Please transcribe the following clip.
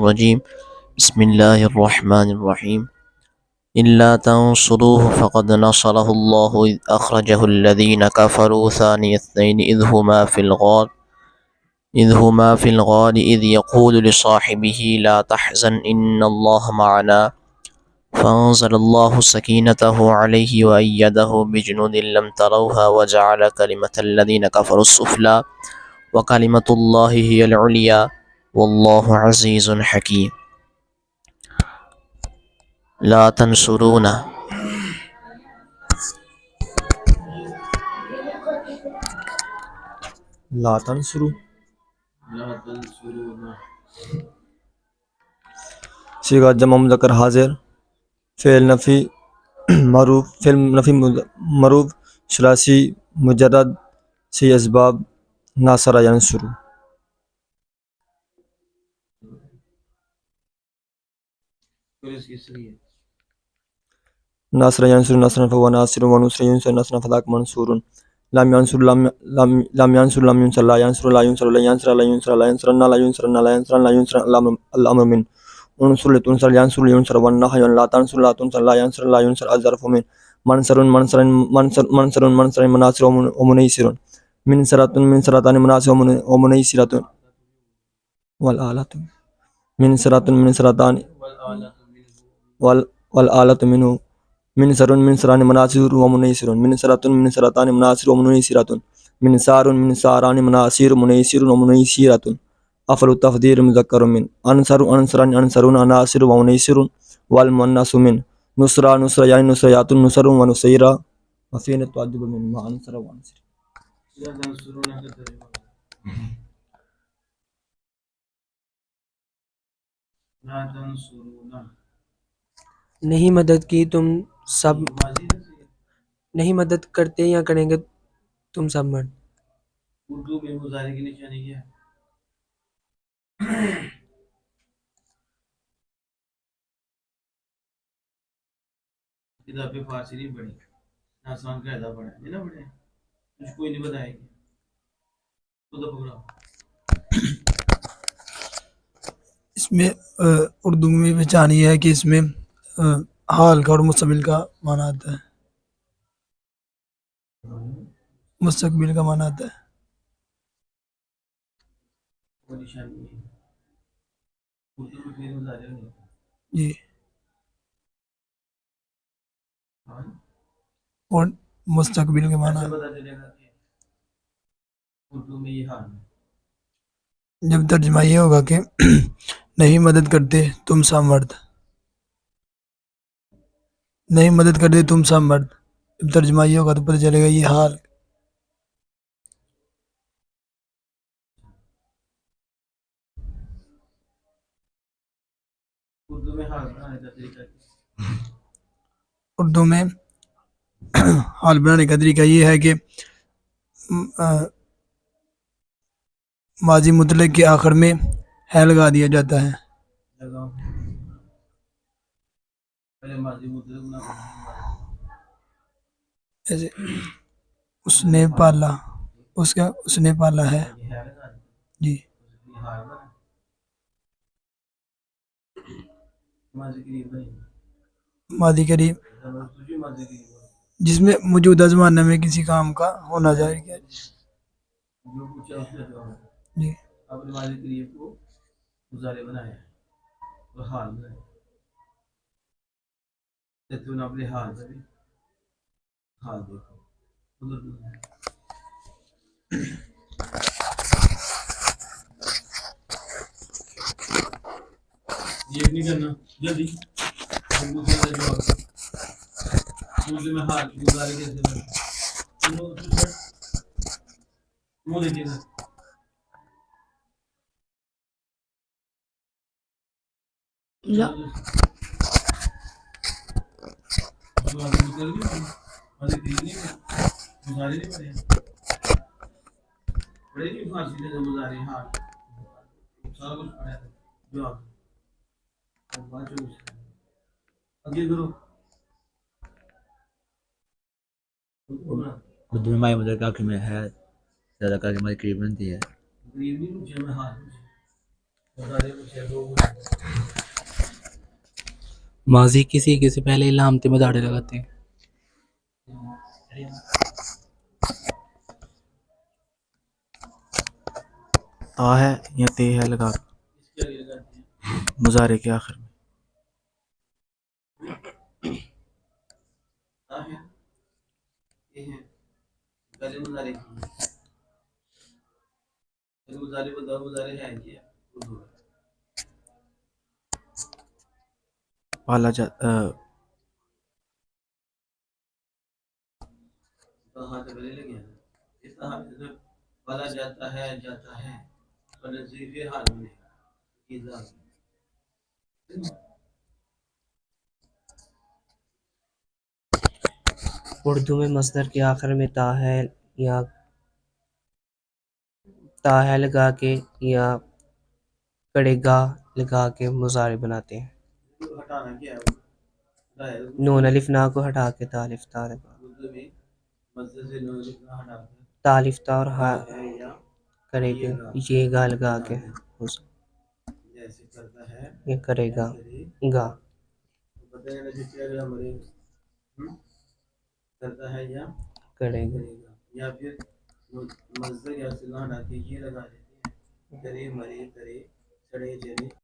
الرجيم بسم الله الرحمن الرحيم إلا تنصروه فقد نصره الله إذ أخرجه الذين كفروا ثاني اثنين إذ هما في الغار إذ يقول لصاحبه لا تحزن إن الله معنا فأنزل الله سكينته عليه وأيده بجنود لم تروها وجعل كلمة الذين كفروا السفلى وكلمة الله هي العليا والله عزيز حكيم لا تنصرون لا تنصرو صیغہ جمع مذکر حاضر فعل نفی معروف ثلاثی مجرد سی اسباب ناصر ینصر ناصر ینصر نصرا فهو ناصر ونصر ينصر نصرا فذاك منصور لم ينصر لم ينصر لا ينصر لا ينصر لا ينصر لا ينصر لا ينصر لا ينصر لا ينصر لا ينصر لا ينصر الامر من انصر لتنصر ينصر ينصر والنهي لا تنصر لا تنصر لا ينصر لا ينصر الظرف من منصر مناصر ومنيسر من سرات مناصر ومنيسرة والآلة من سراتان والآلة منه من سران مناصر ومنيسر من سراتان مناصر ومنيسرة من ساران مناصر منيسر ومنيسرة افعل التفضيل مذكر من انصرون عناصر ومنيسر والمؤنث من نصر يعني نصريات نصر ونصيرة وفين التعجب من ما انصر وانصر نہیں مدد کی تم سب نہیں مدد کرتے یا کریں گے تم سب مرد اردو میں مضارع کی نشانی کیا ہے؟ کتاب فارسی نہیں پڑھی آسان قاعدہ پڑھا ہے نا پڑھے مجھ کوئی نہیں بتائے گی خود پکڑا اس میں اردو میں پہچانی ہے کہ اس میں حال کا اور مستقبل کا معنی آتا ہے مستقبل کا معنی آتا ہے وہ نشانی ہے اردو میں پھر مضارع نہیں ہوتا جی اور مستقبل کے معنی پتہ چلے گا کہ اردو میں یہ حال ہے جب ترجمہ یہ ہوگا کہ نہیں مدد کرتے تم سب مرد نہیں مدد کرتے تم سب مرد جب ترجمہ یہ ہوگا تو پتہ چلے گا یہ حال اردو میں حال بنانے کا طریقہ اردو میں حال بنانے کا طریقہ یہ ہے کہ ماضی مطلق کے آخر میں ہے لگا دیا جاتا ہے لگاؤ پہلے ماضی مطلق نہ جیسے اس نے پالا اس نے پالا ہے یہ ہے لگا جی یہ حال بنا ماضی قریب نہیں ماضی قریب تجھے ماضی قریب ہو جس میں موجودہ زمانہ میں کسی کام کا ہونا ظاہر کیا جو پوچھا اس کا جواب ہے جی اپنے ماضی قریب کو مضارع بنایا ہے اور حال بنایا تو نے اپنے حال سے بھی حال دیکھو ادھر یہ نہیں کرنا جلدی اردو میں حال مضارع کیسے بنا منہ دیکھیے گا اردو میں مائی مدد کا آخر میں ہے زیادہ کر کے ہماری قریب بنتی ہے ماضی کسی کے سے پہلے علامت مداڑے لگاتے ہیں. تا ہے یا تے ہے لگا مظاہرے کے آخر میں. پہلے مظاہرے کی مظاہرے بتاؤ مظاہرے ہے کیا اردو میں پالا جا کہاں سے پہلے لگے ہیں اس طرح سے پالا جاتا ہے اور نزیف حال میں اردو میں مصدر کے آخر میں تا ہے یا تا ہے لگا کے یا کڑے گا لگا کے مضارع بناتے ہیں. ہٹانا کیا ہے نون الف نا کو ہٹا کے تا الف تا لگا اردو میں مصدر سے نون لکھنا ہٹا کر تا الف تا اور ہا ہے یا کرے گا یہ گا لگا کے جیسے کرتا ہے یہ کرے گا گا پتہ ہے جیسے کیا ہمارے کرتا ہے یا کرے گا کرے گا یا پھر مصدر یا صلہ ہٹا کے یہ لگا دیتے ہیں کرے مرے کرے چڑے چڑے